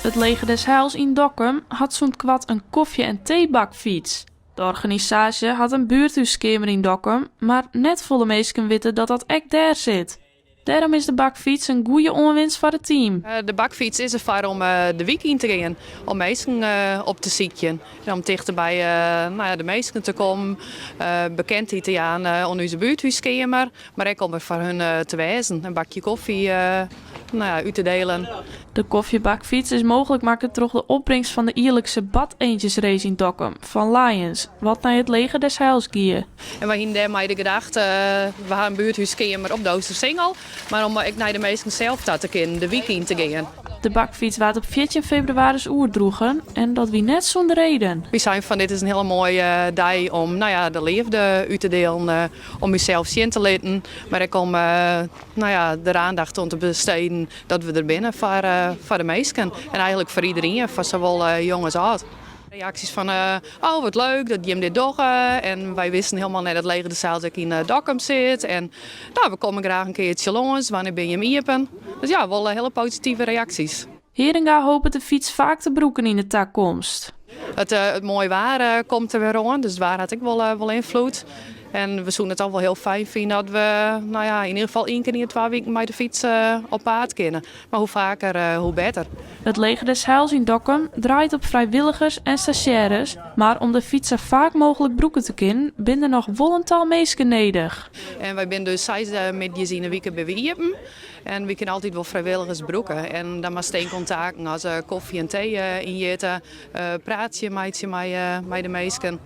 Het Leger des Heils in Dokkum had zo'n kwad een koffie- en theebakfiets. De organisatie had een buurthuiskamer in Dokkum, maar net volle mensen weten dat dat echt daar zit. Daarom is de bakfiets een goede onwinst voor het team. De bakfiets is ervoor om de week in te gaan, om mensen op te zieken. En om dichter bij de mensen te komen, bekendheid te aan aan onze buurthuiskamer, maar ook om er voor hun te wijzen, een bakje koffie uit te delen. De koffiebakfiets is mogelijk maken door de opbrengst van de ierlijkse badeentjesrace in Dokkum van Lions, wat naar het Leger des Heils gier. En we hebben daarmee de gedachte, we gaan een buurthuiskamer op de Oostersingel, maar om ook naar de mensen zelf te kunnen, de week in te gaan. De bakfiets werd op 14 februari oerdroegen en dat wie net zonder reden. We zijn van dit is een hele mooie dag om de liefde uit te delen, om jezelf zien te laten, maar ook om de aandacht om te besteden dat we er binnen voor de mensen en eigenlijk voor iedereen, voor zowel jong als oud. Reacties van, oh wat leuk dat je hem dit doet en wij wisten helemaal net dat Leger des Heils in Dokkum zit en nou, we komen graag een keertje langs, wanneer ben je hem iepen. Dus ja, wel hele positieve reacties. Heringa hoopt de fiets vaak te broeken in de toekomst. Het mooie waar komt er weer aan, dus het waar had ik wel invloed. En we zouden het al wel heel fijn vinden dat we in ieder geval 1 keer in de 2 weken met de fiets op paard kunnen. Maar hoe vaker, hoe beter. Het Leger des Heils in Dokkum draait op vrijwilligers en stagiaires, maar om de fiets zo vaak mogelijk broeken te kunnen, binnen nog vollental mensen nodig. En wij zijn dus 6 middags in de week bij Wiepen. En we kunnen altijd wel vrijwilligers broeken. En dan maar steen contacten als koffie en thee in jeten, praat je met de mensen.